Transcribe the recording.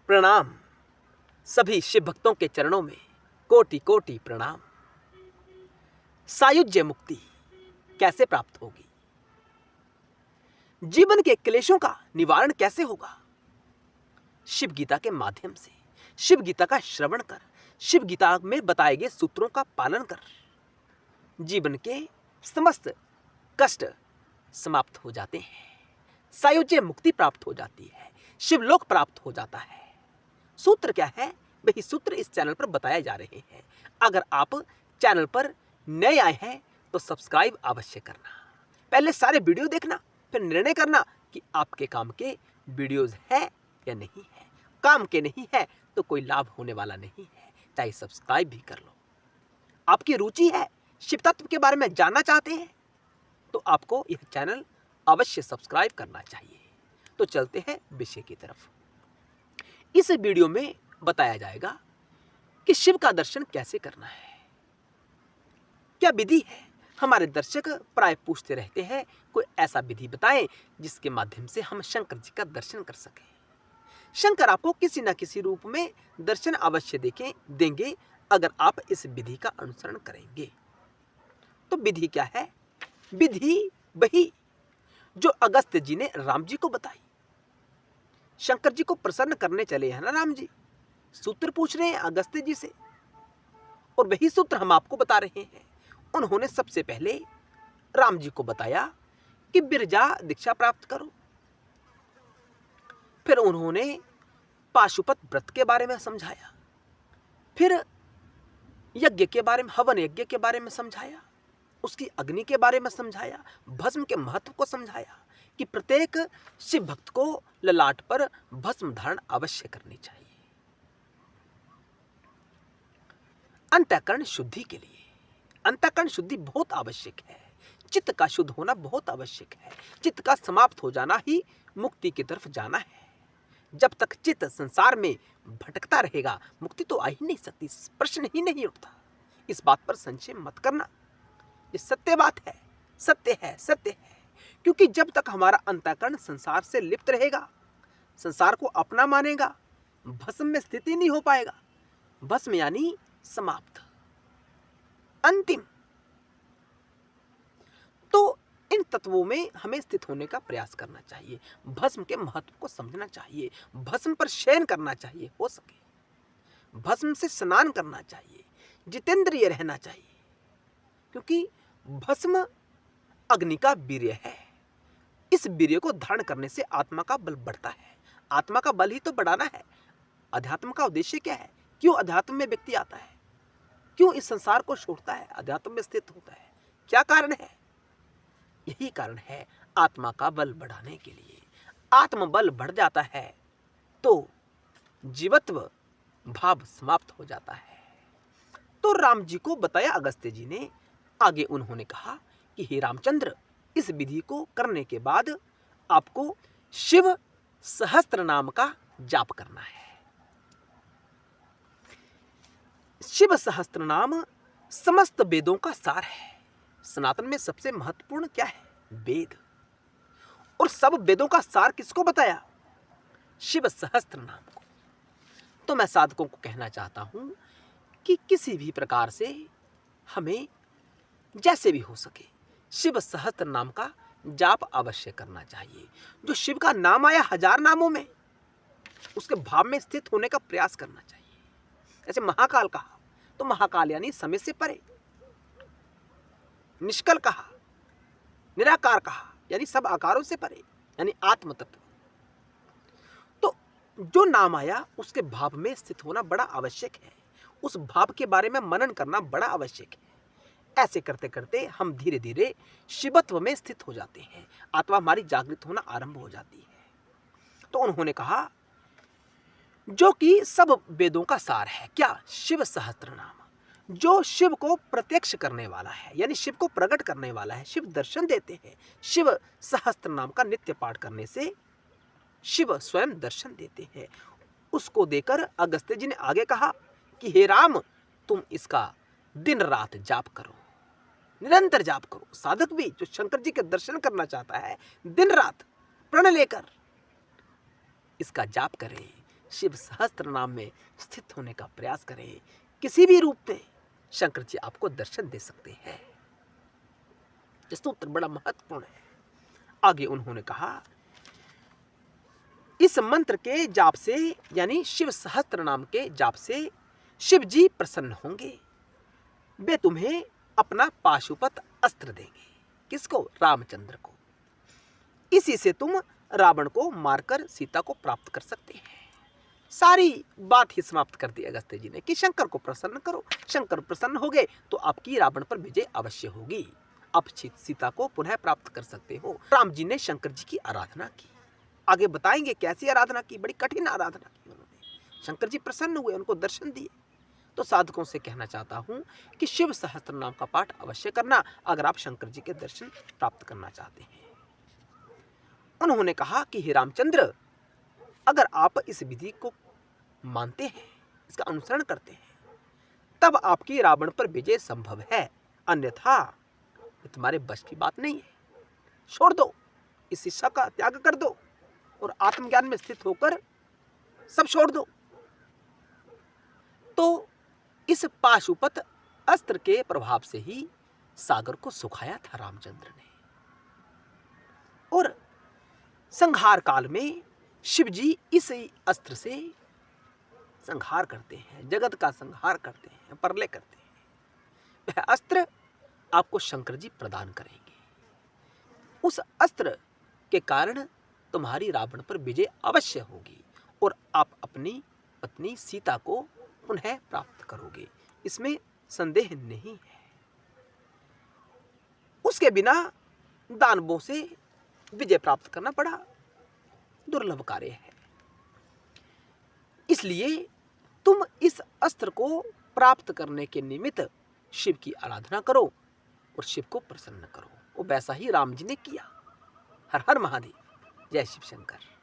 प्रणाम। सभी शिव भक्तों के चरणों में कोटि कोटि प्रणाम। सायुज्य मुक्ति कैसे प्राप्त होगी? जीवन के क्लेशों का निवारण कैसे होगा? शिव गीता के माध्यम से। शिव गीता का श्रवण कर, शिव गीता में बताए गए सूत्रों का पालन कर जीवन के समस्त कष्ट समाप्त हो जाते हैं। सायुज्य मुक्ति प्राप्त हो जाती है, शिवलोक प्राप्त हो जाता है। सूत्र क्या है? वही सूत्र इस चैनल पर बताए जा रहे हैं। अगर आप चैनल पर नए आए हैं तो सब्सक्राइब अवश्य करना। पहले सारे वीडियो देखना, फिर निर्णय करना कि आपके काम के वीडियोस है या नहीं है। काम के नहीं है तो कोई लाभ होने वाला नहीं है, चाहे सब्सक्राइब भी कर लो। आपकी रुचि है, शिव तत्व के बारे में जानना चाहते हैं तो आपको यह चैनल अवश्य सब्सक्राइब करना चाहिए। तो चलते हैं विषय की तरफ। इस वीडियो में बताया जाएगा कि शिव का दर्शन कैसे करना है, क्या विधि है। हमारे दर्शक प्राय पूछते रहते हैं, कोई ऐसा विधि बताएं जिसके माध्यम से हम शंकर जी का दर्शन कर सकें। शंकर आपको किसी न किसी रूप में दर्शन अवश्य देंगे अगर आप इस विधि का अनुसरण करेंगे। तो विधि क्या है? विधि वही जो अगस्त्य जी ने राम जी को बताई। शंकर जी को प्रसन्न करने चले हैं ना राम जी, सूत्र पूछ रहे हैं अगस्त्य जी से, और वही सूत्र हम आपको बता रहे हैं। उन्होंने सबसे पहले राम जी को बताया कि बिरजा दीक्षा प्राप्त करो। फिर उन्होंने पाशुपत व्रत के बारे में समझाया, फिर यज्ञ के बारे में, हवन यज्ञ के बारे में समझाया, उसकी अग्नि के बारे में समझाया, भस्म के महत्व को समझाया कि प्रत्येक शिव भक्त को ललाट पर भस्म धारण अवश्य करनी चाहिए अंतःकरण शुद्धि के लिए। अंतःकरण शुद्धि बहुत आवश्यक है। चित्त का शुद्ध होना बहुत आवश्यक है। चित्त का समाप्त हो जाना ही मुक्ति की तरफ जाना है। जब तक चित्त संसार में भटकता रहेगा मुक्ति तो आ ही नहीं सकती, प्रश्न ही नहीं उठता। इस बात पर संशय मत करना, ये सत्य बात है, सत्य है, सत्य है। क्योंकि जब तक हमारा अंतःकरण संसार से लिप्त रहेगा, संसार को अपना मानेगा, भस्म में स्थिति नहीं हो पाएगा। भस्म यानी समाप्त, अंतिम। तो इन तत्वों में हमें स्थित होने का प्रयास करना चाहिए। भस्म के महत्व को समझना चाहिए, भस्म पर शयन करना चाहिए हो सके, भस्म से स्नान करना चाहिए, जितेंद्रिय रहना चाहिए। क्योंकि भस्म अग्नि का वीर्य है। इस वीर्य को धारण करने से आत्मा का बल बढ़ता है। आत्मा का बल ही तो बढ़ाना है। अध्यात्म का उद्देश्य क्या है? क्यों अध्यात्म में व्यक्ति आता है? क्यों इस संसार को छोड़ता है, अध्यात्म में स्थित होता है? क्या कारण है? यही कारण है आत्मा का बल बढ़ाने के लिए। आत्म बल बढ़ जाता है तो जीवत्व भाव समाप्त हो जाता है। तो राम जी को बताया अगस्त्य जी ने। आगे उन्होंने कहा कि हे रामचंद्र, इस विधि को करने के बाद आपको शिव सहस्त्र नाम का जाप करना है। शिव सहस्त्र नाम समस्त वेदों का सार है। सनातन में सबसे महत्वपूर्ण क्या है? वेद। और सब वेदों का सार किसको बताया? शिव सहस्त्र नाम को। तो मैं साधकों को कहना चाहता हूं कि किसी भी प्रकार से हमें जैसे भी हो सके शिव सहस्त्र नाम का जाप अवश्य करना चाहिए। जो शिव का नाम आया 1000 नामों में, उसके भाव में स्थित होने का प्रयास करना चाहिए। जैसे महाकाल कहा तो महाकाल यानी समय से परे, निष्कल कहा, निराकार कहा यानी सब आकारों से परे, यानी आत्म तत्व। तो जो नाम आया उसके भाव में स्थित होना बड़ा आवश्यक है। उस भाव के बारे में मनन करना बड़ा आवश्यक है। ऐसे करते करते हम धीरे धीरे शिवत्व में स्थित हो जाते हैं। आत्मा हमारी जागृत होना आरंभ हो जाती है। तो उन्होंने कहा जो कि सब वेदों का सार है, क्या? शिव सहस्त्र नाम। जो शिव को प्रत्यक्ष करने वाला है, यानी शिव को प्रकट करने वाला है, शिव दर्शन देते हैं। शिव सहस्त्र नाम का नित्य पाठ करने से शिव स्वयं दर्शन देते हैं। उसको देकर अगस्त्य जी ने आगे कहा कि हे राम, तुम इसका दिन रात जाप करो, निरंतर जाप करो। साधक भी जो शंकर जी के दर्शन करना चाहता है दिन रात प्रण लेकर इसका जाप करे, शिव सहस्त्र नाम में स्थित होने का प्रयास करें। किसी भी रूप में शंकर जी आपको दर्शन दे सकते हैं। स्तोत्र बड़ा महत्वपूर्ण है। आगे उन्होंने कहा, इस मंत्र के जाप से यानी शिव सहस्त्र नाम के जाप से शिव जी प्रसन्न होंगे। वे तुम्हें अपना पाशुपत अस्त्र देंगे। किसको? रामचंद्र को। इसी से तुम रावण को मारकर सीता को प्राप्त कर सकते हैं। सारी बात ही समाप्त कर दी अगस्त्य जी ने कि शंकर को प्रसन्न करो। शंकर प्रसन्न हो गए तो आपकी रावण पर विजय अवश्य होगी। आप सीता को पुनः प्राप्त कर सकते हो। राम जी ने शंकर जी की आराधना की। आगे बताएंगे कैसी आराधना की। बड़ी कठिन आराधना की उन्होंने। शंकर जी प्रसन्न हुए, उनको दर्शन दिए। तो साधकों से कहना चाहता हूं कि शिव सहस्त्र नाम का पाठ अवश्य करना अगर आप शंकर जी के दर्शन प्राप्त करना चाहते हैं। उन्होंने कहा कि हे रामचंद्र, अगर आप इस विधि को मानते हैं, इसका अनुसरण करते हैं, तब आपकी रावण पर विजय संभव है। अन्यथा ये तुम्हारे बस की बात नहीं है। छोड़ दो, इस इच्छा का त्याग कर दो और आत्मज्ञान में स्थित होकर सब छोड़ दो। तो इस पाशुपत अस्त्र के प्रभाव से ही सागर को सुखाया था रामचंद्र ने। और संहार काल में शिव जी इस अस्त्र से संहार करते हैं, जगत का संहार करते हैं, प्रलय करते हैं। वह अस्त्र आपको शंकर जी प्रदान करेंगे। उस अस्त्र के कारण तुम्हारी रावण पर विजय अवश्य होगी और आप अपनी पत्नी सीता को पुनः प्राप्त करोगे, इसमें संदेह नहीं है। उसके बिना दानवों से विजय प्राप्त करना बड़ा दुर्लभ कार्य है। इसलिए तुम इस अस्त्र को प्राप्त करने के निमित्त शिव की आराधना करो और शिव को प्रसन्न करो। वो वैसा ही राम जी ने किया। हर हर महादेव। जय शिव शंकर।